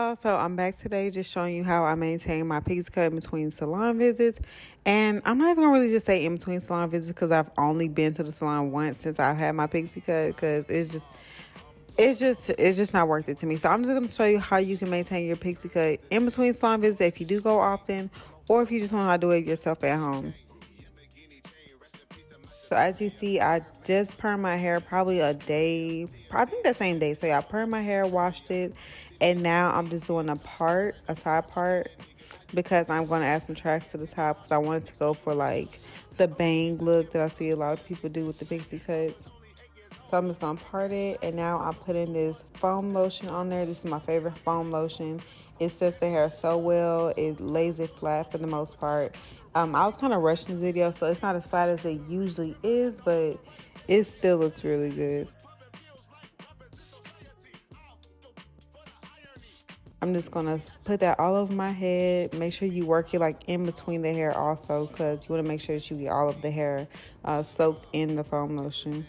Y'all, so I'm back today just showing you how I maintain my pixie cut in between salon visits. And I'm not even gonna really just say in between salon visits because I've only been to the salon once since I've had my pixie cut, because it's just not worth it to me. So I'm just gonna show you how you can maintain your pixie cut in between salon visits if you do go often, or if you just want to do it yourself at home. So as you see, I just permed my hair probably a day, I think that same day. So yeah, I permed my hair, washed it, and now I'm just doing a side part, because I'm going to add some tracks to the top because I wanted to go for like the bang look that I see a lot of people do with the pixie cuts. So I'm just going to part it, and now I'm putting this foam lotion on there. This is my favorite foam lotion. It sets the hair so well. It lays it flat for the most part. I was kind of rushing this video, so it's not as flat as it usually is, but it still looks really good. I'm just going to put that all over my head. Make sure you work it like in between the hair also, because you want to make sure that you get all of the hair soaked in the foam lotion.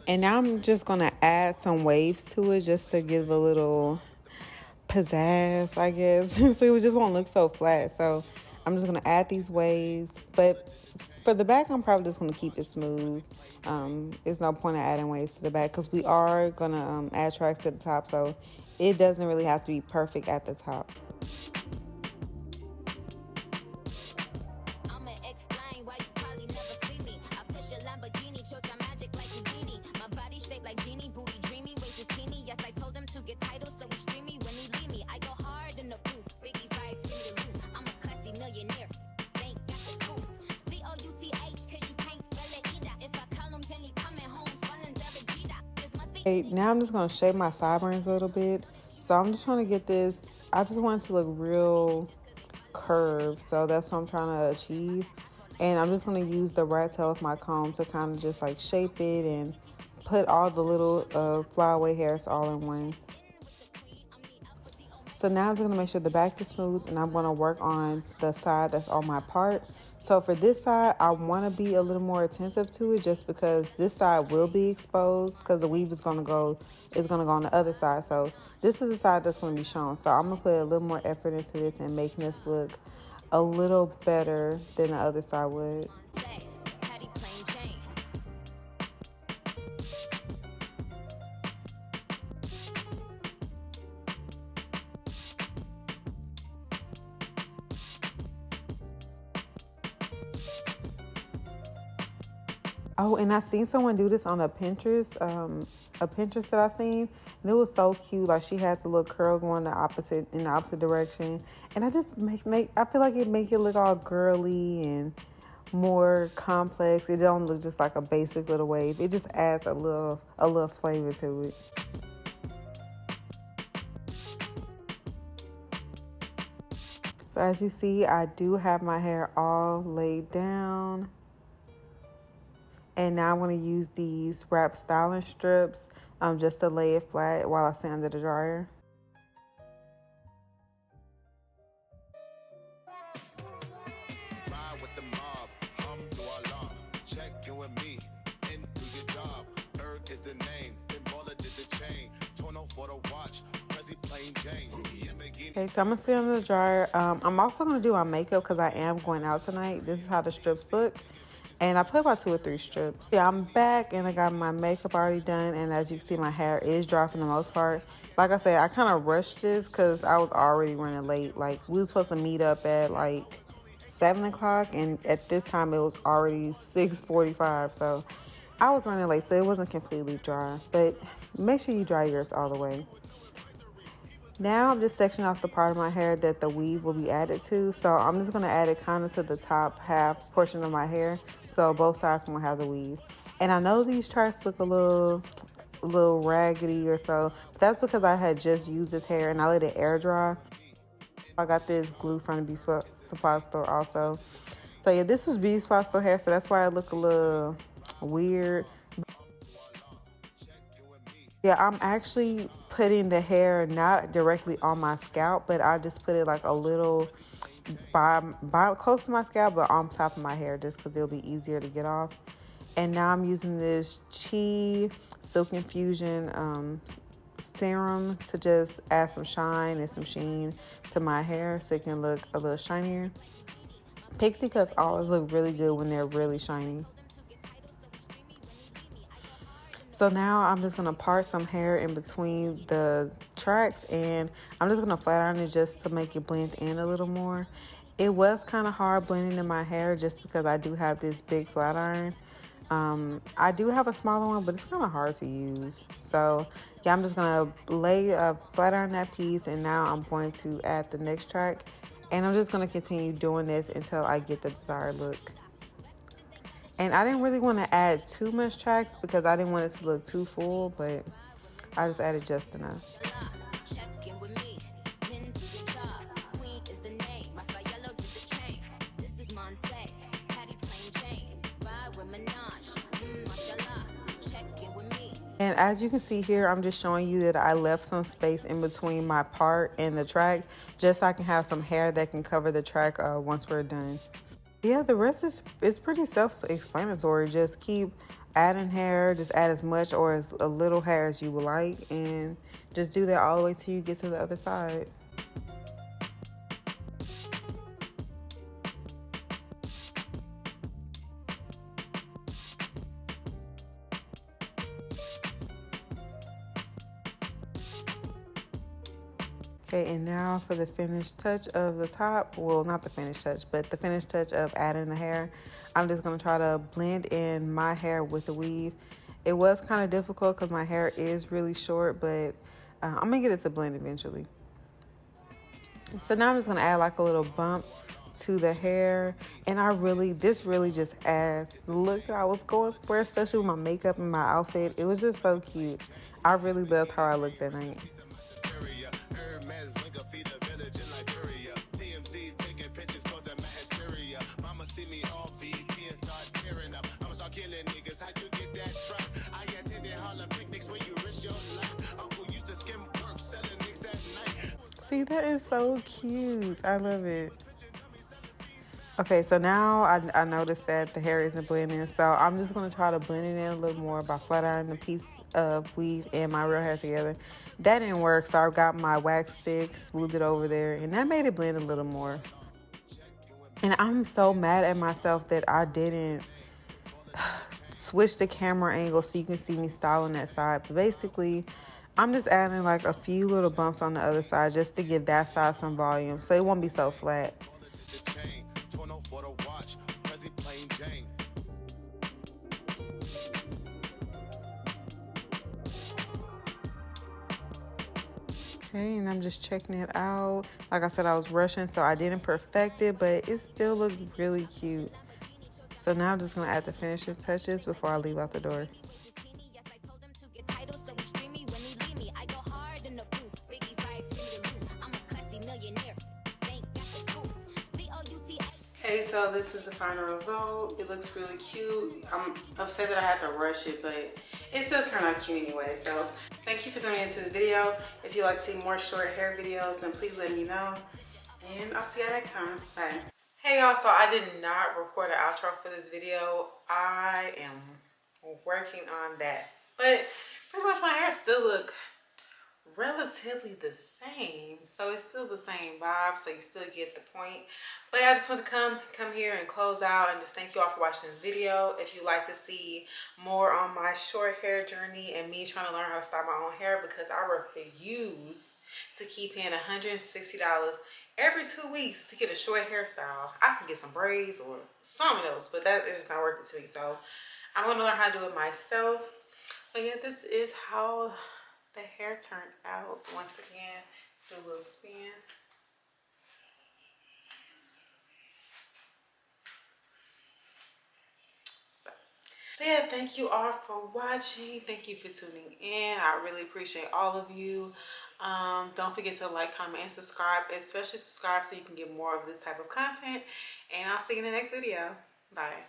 And now I'm just going to add some waves to it just to give a little pizzazz, I guess. So it just won't look so flat. So I'm just going to add these waves. But for the back, I'm probably just going to keep it smooth. There's no point in adding waves to the back because we are going to add tracks to the top. So it doesn't really have to be perfect at the top. Okay, now I'm just going to shape my sideburns a little bit. So I'm just trying to get this, I just want it to look real curved. So that's what I'm trying to achieve. And I'm just going to use the rat tail of my comb to kind of just like shape it and put all the little flyaway hairs all in one. So now I'm just going to make sure the back is smooth, and I'm going to work on the side that's on my part. So for this side, I want to be a little more attentive to it just because this side will be exposed because the weave is going to go on the other side. So this is the side that's going to be shown. So I'm going to put a little more effort into this and making this look a little better than the other side would. Oh, and I seen someone do this on a Pinterest that I seen, and it was so cute. Like she had the little curl going in the opposite direction, and I just I feel like it make it look all girly and more complex. It don't look just like a basic little wave. It just adds a little flavor to it. So as you see, I do have my hair all laid down. And now I'm going to use these wrap styling strips just to lay it flat while I sit under the dryer. Ride with the mob, check in with me, and do your job. Berg is the name, then Baller did the chain, Tono for the watch, plain Jane. Okay, so I'm going to sit under the dryer. I'm also going to do my makeup because I am going out tonight. This is how the strips look. And I put about 2 or 3 strips. Yeah, I'm back and I got my makeup already done. And as you can see, my hair is dry for the most part. Like I said, I kind of rushed this because I was already running late. Like, we were supposed to meet up at like 7 o'clock. And at this time, it was already 6:45. So I was running late. So it wasn't completely dry. But make sure you dry yours all the way. Now I'm just sectioning off the part of my hair that the weave will be added to. So I'm just going to add it kind of to the top half portion of my hair. So both sides won't have the weave. And I know these tracks look a little raggedy or so. But that's because I had just used this hair and I let it air dry. I got this glue from the beauty supply store also. So yeah, this is beauty supply store hair. So that's why I look a little weird. Yeah, I'm actually putting the hair not directly on my scalp, but I just put it like a little by close to my scalp, but on top of my hair just because it'll be easier to get off. And now I'm using this Chi Silk Infusion serum to just add some shine and some sheen to my hair so it can look a little shinier. Pixie cuts always look really good when they're really shiny. So now I'm just gonna part some hair in between the tracks, and I'm just gonna flat iron it just to make it blend in a little more. It was kind of hard blending in my hair just because I do have this big flat iron. I do have a smaller one, but it's kind of hard to use. So yeah, I'm just gonna flat iron that piece, and now I'm going to add the next track, and I'm just gonna continue doing this until I get the desired look. And I didn't really want to add too much tracks because I didn't want it to look too full, but I just added just enough. And as you can see here, I'm just showing you that I left some space in between my part and the track just so I can have some hair that can cover the track once we're done. Yeah, the rest is pretty self-explanatory. Just keep adding hair, just add as much or as a little hair as you would like, and just do that all the way till you get to the other side. Okay, and now for the finished touch of the top. Well, not the finished touch, but the finished touch of adding the hair. I'm just going to try to blend in my hair with the weave. It was kind of difficult because my hair is really short, but I'm going to get it to blend eventually. So now I'm just going to add like a little bump to the hair. And this really just adds the look that I was going for, especially with my makeup and my outfit. It was just so cute. I really loved how I looked that night. See, that is so cute. I love it. Okay, so now I noticed that the hair isn't blending, so I'm just going to try to blend it in a little more by flat ironing the piece of weave and my real hair together. That didn't work, so I got my wax stick, smoothed it over there, and that made it blend a little more. And I'm so mad at myself that I didn't switch the camera angle so you can see me styling that side. But basically, I'm just adding like a few little bumps on the other side just to give that side some volume so it won't be so flat. Okay, and I'm just checking it out. Like I said, I was rushing, so I didn't perfect it, but it still looked really cute. So now I'm just gonna add the finishing touches before I leave out the door. Okay, so this is the final result. It looks really cute. I'm upset that I had to rush it, but it still turned out cute anyway. So thank you for tuning into this video. If you'd like to see more short hair videos, then please let me know. And I'll see you next time. Bye. Hey y'all, so I did not record an outro for this video. I am working on that. But pretty much my hair still look relatively the same, so it's still the same vibe, so you still get the point. But I just want to come here and close out and just thank you all for watching this video. If you'd like to see more on my short hair journey and me trying to learn how to style my own hair, because I refuse to keep paying $160 every 2 weeks to get a short hairstyle. I can get some braids or something else, but that is just not working to me. So I'm going to learn how to do it myself. But yeah, this is how the hair turned out. Once again, do a little spin. So yeah, thank you all for watching. Thank you for tuning in. I really appreciate all of you. Don't forget to like, comment, and subscribe. Especially subscribe so you can get more of this type of content. And I'll see you in the next video. Bye.